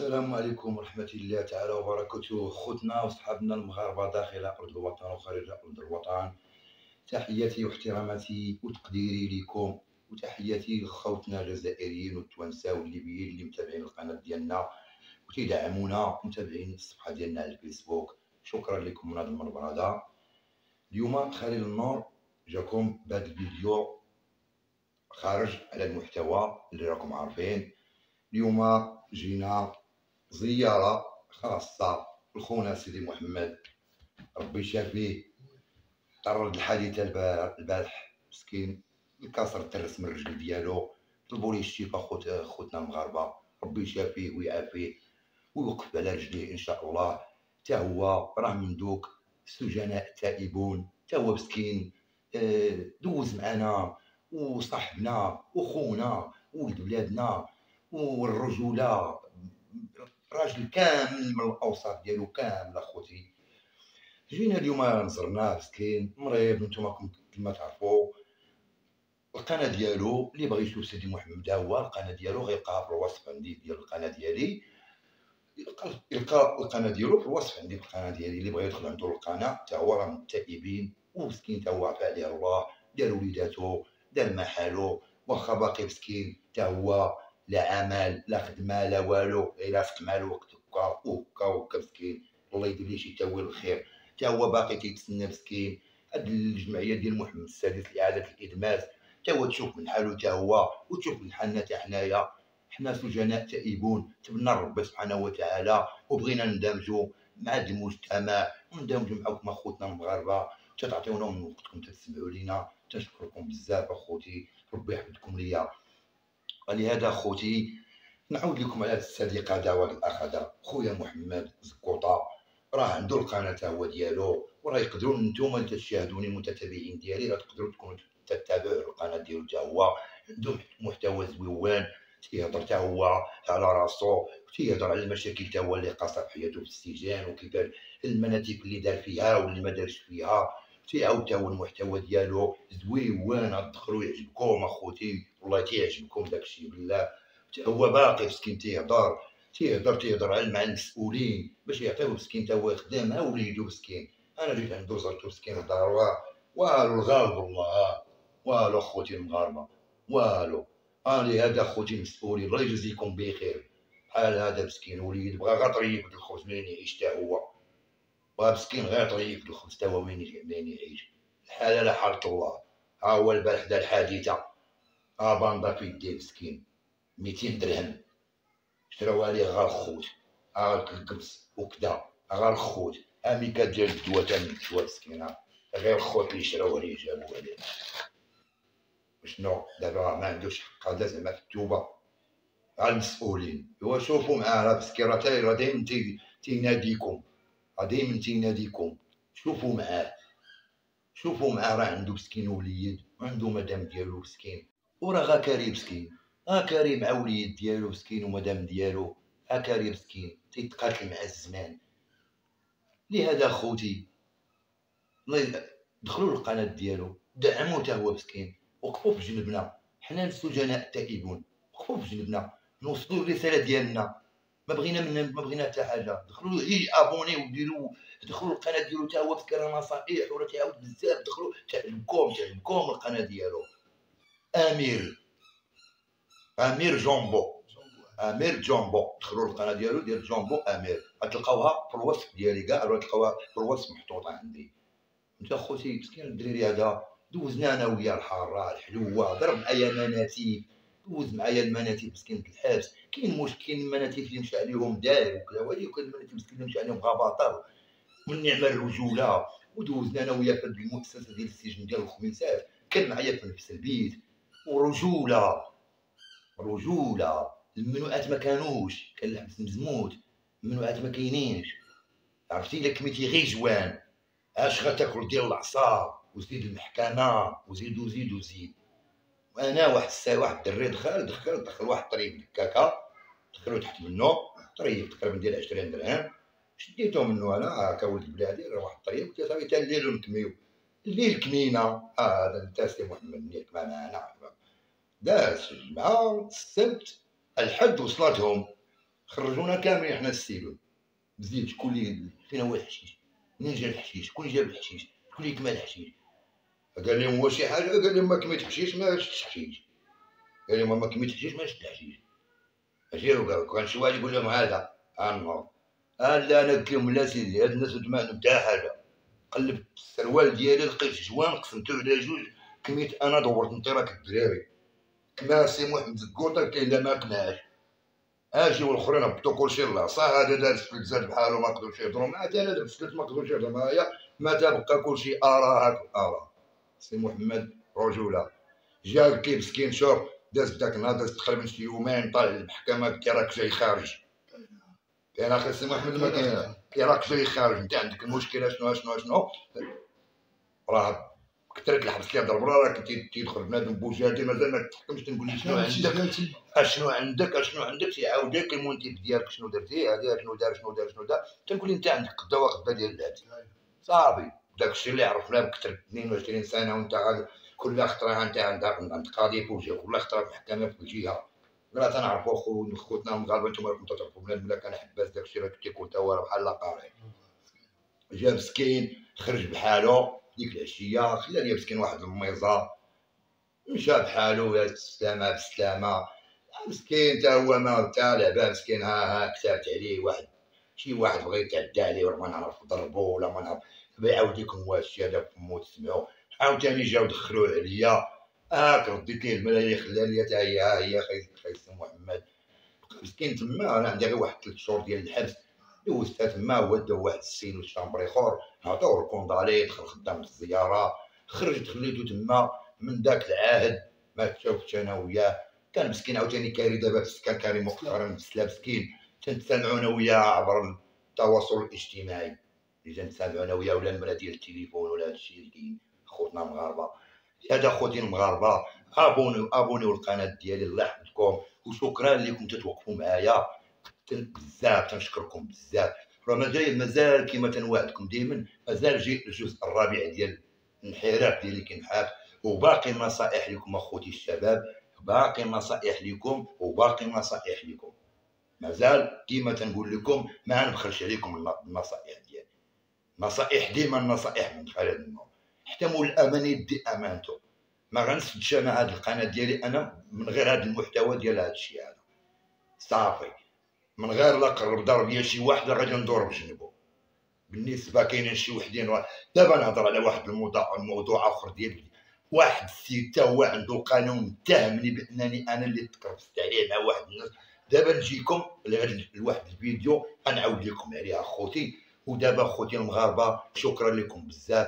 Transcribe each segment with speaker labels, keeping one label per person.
Speaker 1: السلام عليكم ورحمة الله تعالى وبركاته، خوتنا وصحابنا المغاربة داخل أرض الوطن وخارج أرض الوطن. تحياتي واحتراماتي وتقديري لكم، وتحياتي لخوتنا الجزائريين والتوانسة والليبيين اللي متابعين القناة ديالنا وتدعمونا ومتابعين الصفحة ديالنا على الفيسبوك. شكرا لكم من هذا المنبر هذا. اليوم خليل النور جاكم بهذا الفيديو خارج على المحتوى اللي راكم عارفين. اليوم جينا زيارة خاصة لخونا سيدي محمد، ربي يشافيه. تعرض للحادثة البارح، مسكين انكسرت الرس من الرجل ديالو، طلبوا ليه الشفاء خوتنا المغاربة، ربي يشافيه ويعافيه ويوقف على رجليه ان شاء الله. تا هو راه من دوك السجناء التائبون، تا هو مسكين دوز معنا وصاحبنا وخونا وولد بلادنا والرجولة، راجل كامل من الاوصاف ديالو كامله. اخوتي جينا اليوم زرناه، مسكين مريض. نتوما كما تعرفوا القناه ديالو، اللي بغى يشوف سيدي محمد هو القناه ديالو غيلقاها في الوصف عندي ديال القناه ديالي، يلقى القناه ديالو في الوصف عندي في القناه ديالي. اللي بغى يدخل عنده القناه تا هو راه من التائبين ومسكين، تا هو عفا عليه الله، دار وليداتو، دار ما حالو، واخا باقي مسكين تا هو لا عمل لا خدمه لا والو، لاصق مع الوقت هكا وهكا وهكا مسكين. الله يدير ليه شي تاويل الخير. تا هو باقي تيتسنى مسكين هاد الجمعيه ديال محمد السادس لاعاده الادماج، تا هو تشوف من حالو تا هو وتشوف من حالنا تا حنايا. حنا سجناء تائبون، تبنا ربي سبحانه وتعالى وبغينا ندمجوا مع المجتمع وندمجوا معكم اخوتنا المغاربه. تعطيونا من وقتكم تسمعوا لينا، تنشكركم بزاف اخوتي، ربي يحفظكم ليا. ولهذا اخوتي نعود لكم على هذا الصديق هذا وهذا الاخ هذا، خويا محمد زكوطه، راه عنده القناه هو ديالو، وراه يقدروا نتوما اللي تشاهدوني المتتابعين ديالي راه تقدروا تكونوا تتابعوا القناه ديالو. تا هو عنده محتوى زويوان، تيهضر تا هو على راسو، تيهضر على المشاكل تا هو اللي قاصر في حياته في السجن، وكيفاش المناتك اللي دار فيها واللي ما دارش فيها. تيعاود تا هو المحتوى ديالو زويوان، تدخلوا يعجبكم اخوتي، والله تيعجبكم داكشي بالله. تا هو باقي مسكين تيهضر مع المسؤولين باش يعطيوه مسكين، تا هو يخدم مع وليدو مسكين. انا جيت عنده زرتو مسكين الدار والو الغالب والله والو اخوتي المغاربه والو. لهذا اخوتي المسؤولين الله يجزيكم بخير. بحال هذا مسكين وليد بغا غير طريف الخبز منين يعيش تا هو، بغا مسكين غير طريف الخبز تا هو منين يعيش. الحاله لا حالة الله. ها هو البارح دار حادثه، باندا في يديه مسكين 200 درهم شراوها ليه غير الخوت، الكبس وكدا غير الخوت، ميكات ديال الدواء تاع الدواء مسكينه، غير الخوت اللي شراوه ليه جابوه ليه. شنو دابا ما عندوش حق هذا زعما في التوبه على المسؤولين. هو شوفوا معاه راه مسكين، راه دايما تيناديكم، دايما تيناديكم، شوفوا معاه راه عنده مسكين وليد وعنده مدام ديالو مسكين، وراه غا كاري مسكين، كاري مع وليد ديالو مسكين ومدام ديالو، كاري مسكين تيتقاتل مع الزمان. لهذا خوتي الله دخلوا للقناه ديالو، دعموه تا هو مسكين، وقفوا في جنبنا حنا السجناء التائبون، وقفوا في جنبنا نوصلوا الرساله ديالنا. ما بغينا حتى حاجه. دخلوا ابوني وديروا، دخلوا القناه ديالو تا هو مسكين راه نصائح وراه تيعاود بزاف. دخلوا تعجبكم القناه ديالو. امير جومبو، دخلوا القناه ديالو ديال جومبو امير، غتلقاوها في الوصف ديالي كاع، غتلقاوها في الوصف محطوطه عندي. انت خوتي مسكين الدريري هذا دوزنا انا وياه الحاره الحلوه، ضرب معايا مناتيف، دوز معايا المناتيف مسكين في الحبس. كاين المناتيف اللي مشى عليهم داير وكذا، ولكن المناتيف مسكين اللي مشى عليهم غباطه من نعمه الرجوله. ودوزنا انا وياه في المؤسسه ديال السجن ديال الخميسات، كان معايا في نفس البيت، ورجوله الممنوعات ما كانوش، كان الحبس مزموت، الممنوعات ما كاينينش. عرفتي الا كميتي غير جوان اش غتاكل ديال العصا وزيد المحكمه وزيد. وانا واحد الدري دخل واحد الطريق دكاكه، دخلو تحت منه طريق تقريبا ديال 20 درهم، شديتو منه انا هكا ولد بلادي، راه واحد الطريق قلت صافي تا الليل نكميو. الليل كمينا هذا انت سي محمد الليل كما معنا داز الجمعه السبت الحد وصلتهم خرجونا كاملين حنا السيلون بزيت. شكون اللي فين هو الحشيش؟ منين جا الحشيش؟ شكون اللي جاب الحشيش؟ شكون اللي كمل الحشيش؟ قال لهم هو شي حاجه، قال لهم ما كميت حشيش ما شفتش حشيش. قال لهم ما كميت حشيش ما شفت حشيش. اجيو كان شي واحد يقول لهم هذا النور. لا انا قلت لهم لا سيدي، هاد الناس ما نبدا حاجه. قلبت السروال ديالي لقيت جوان قسمته على جوج، كميت انا دورت نطيرك الدراري كما سي محمد الكوطه. قلت له لا ما كماش. اجيو الاخرين هبطوا كلشي للعصا. هذا دار فلت زاد بحالو ما قدروش يهضروا معاه، حتى انا درت فلت ما قدروش يهضروا معايا. ما تبقى كلشي اراه اراه. سي محمد رجوله جا قلت ليه مسكين شوف داز داك النهار، داز تقريبا شي يومين طالع للمحكمه. قلت له راك جاي خارج. كاين اخي سي محمد ما كاين، راك جاي خارج. انت عندك المشكله شنو راه كثرت الحبس اللي ضرب راك تيدخل بنادم بوجهاتي مازال ما تحكمش. تنقول لي شنو عندك اشنو عندك تيعاودك المونتيف ديالك شنو درتي، هذا شنو دار. تنقول لي انت عندك قدا وقدا ديال اللعب صافي. داكشي اللي عرفناه بكثر 22 سنه. وانت غادي كل خطره انت عندك قضيه في وجهك، كل خطره في محكمه في جهه. لا تنعرفوا خوتنا المغاربه، انتم راكم تعرفوا بنادم الا كان حباس داكشي راه تيكون تا هو بحال قاري. جا مسكين خرج بحالو ديك العشيه، خلى لي مسكين واحد الميزه مشى بحالو يا السلامه بالسلامه. مسكين تا هو ما تا لعبه مسكين. ها كتبت عليه شي واحد بغى يتعدى عليه ولا ما نعرف ضربو ولا ما نعرف. يعاود لكم واش الشيء هذا فمو تسمعوا. عاوتاني جاو دخلوه عليا. رديت ليه الملايه خلى لي تا هي خاي سي محمد. مسكين تما انا عندي غير واحد 3 شهور ديال الحبس دوزتها تما. هو دا واحد السين والشامبري اخر عطاوه الكوندالي، دخل خدام الزياره. خرجت خليتو تما. من ذاك العهد ما تشوفتش انا وياه. كان مسكين عاوتاني كاري دابا في السكان، كاري مؤخرا بسلا مسكين. تنتسامعوا انا وياه عبر التواصل الاجتماعي، اللي تنتسامعوا انا وياه ولا المرا ديال التليفون ولا هادشي اللي كاين. خوتنا المغاربه هذا خوتي المغاربه، ابونيو القناه ديالي الله يحفظكم. وشكرا لكم تتوقفوا معايا بزاف. تنشكركم بزاف. راه مازال كما تنوعدكم دائما، مازال الجزء الرابع ديال الانحراف ديالي كينحاف. وباقي النصائح لكم اخوتي الشباب، باقي النصائح لكم وباقي النصائح لكم. مازال ديما تنقول لكم ما نبخلش عليكم النصائح ديالي. نصائح ديما النصائح من خلال النور. حتى مول الامانه يدي امانته. ما غنسدش انا هاد القناه ديالي انا من غير هاد المحتوى ديال هاد الشيء هذا صافي. من غير لا قرب ضرب ليا شي واحد غادي ندور بجنبو. بالنسبه كاينين شي وحدين. دابا نهضر على واحد الموضوع اخر ديال واحد السيد تا هو عنده قانون متهمني بانني انا اللي تكرفست عليه مع واحد الناس. دابا نجيكم لواحد الفيديو غنعاود لكم عليه اخوتي. ودابا اخوتي المغاربه شكرا لكم بزاف.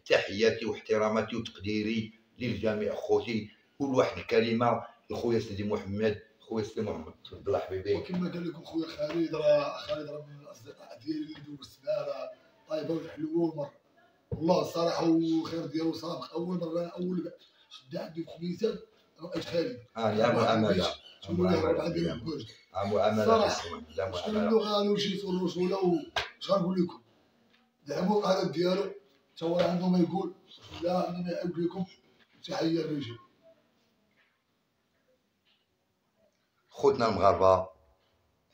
Speaker 1: تحياتي واحتراماتي وتقديري للجميع اخوتي. كل واحد الكلمه لخويا سيدي محمد، خويا سيدي محمد تفضل الله حبيبي.
Speaker 2: وكما قال لكم خويا خالد، راه من الاصدقاء ديالي اللي دوزت معاه راه طيبه وحلوه ومر والله الصراحه. وخير ديالو سابق. اول مره اول شد عندي في خميسات رأيت خالد.
Speaker 1: يا معامله
Speaker 2: صراحه شنو غادي شي يسولوا رسوله. واش غنقول لكم؟ دعموا القناه ديالو حتى هو عنده ما يقول. لا عنده ما يعاود لكم. تحيه الرجال.
Speaker 1: خوتنا المغاربه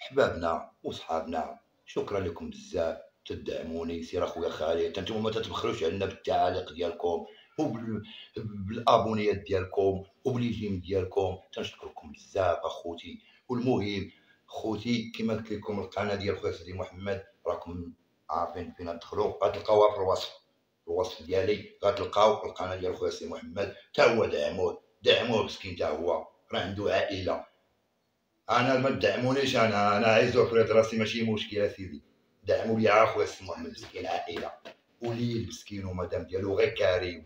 Speaker 1: احبابنا وصحابنا شكرا لكم بزاف. تدعموني. سير اخويا خالد انتم ما تتبخلوش علينا بالتعاليق ديالكم وبالابونيات ديالكم وبالجيم ديالكم. تنشكركم بزاف اخوتي. والمهم خوتي كما قلت لكم القناه ديال خويا سيدي محمد راكم عارفين فين تدخلوا. غتلقاوها في الوصف ديالي. غتلقاو القناه ديال خويا سيدي محمد. تا هو دعموه مسكين. تا هو راه عنده عائله. انا ما تدعمونيش. انا عايز افرض راسي ماشي مشكله سيدي. دعموا لي اخويا سي محمد مسكين عائله وليل مسكين ومدام ديالو غير كاري.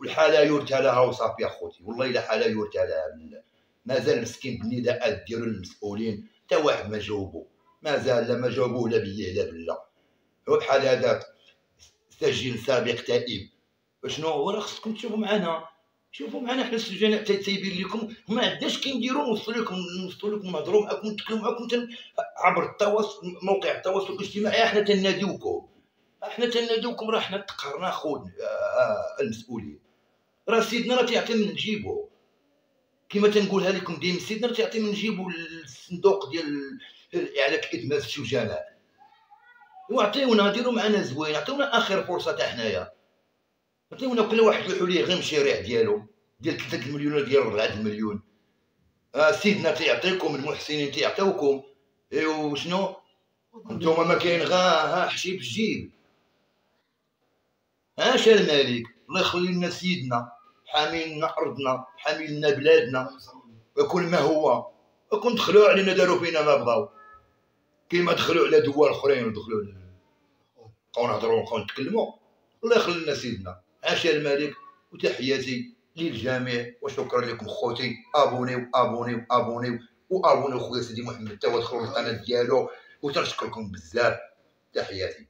Speaker 1: والحاله يورتها لها وصافي اخوتي. والله الا حاله يورتها لها. مازال مسكين بالنداءات ديالو للمسؤولين حتى واحد ما جاوبو. مازال لا ما جاوبوه لا بالله لا بالله. هو بحال هذاك سجين سابق تائب. شنو هو؟ راه خصكم تشوفوا معنا. شوفوا معنا حنا السجناء تايبين لكم. ما عندناش كنديروا نوصلوا لكم نهضروا معكم نتكلموا معكم عبر موقع التواصل الاجتماعي. حنا تناديوكم. راه حنا تقهرنا خوت المسؤولين. راه سيدنا راه تيعطي من نجيبو. كما تنقولها لكم ديما سيدنا تعطي من نجيبوا الصندوق ديال اعاده الادماج شي جامع وعطيونا ديروا معنا زوين، عطيونا اخر فرصه تاع حنايا، عطيونا كل واحد يلوحوا ليه غير المشاريع ديالو ديال 3 المليون ولا ديال 4 المليون. سيدنا تيعطيكم، المحسنين تيعطيوكم، ايوا شنو نتوما ما كاين غا حشي بالجيب. شا الملك الله يخلي لنا سيدنا، حامي لنا ارضنا، حامي لنا بلادنا، وكل ما هو وكون دخلوا علينا داروا فينا ما بغاو، كيما دخلوا على دول اخرين ودخلوا بقاو نهضروا ونبقاو نتكلموا. الله يخلي لنا سيدنا. عاشا الملك، وتحياتي للجميع وشكرا لكم خوتي. ابونيو ابونيو ابونيو وابونيو خويا سيدي محمد تا هو دخلوا للقناه ديالو، وتنشكركم بزاف. تحياتي.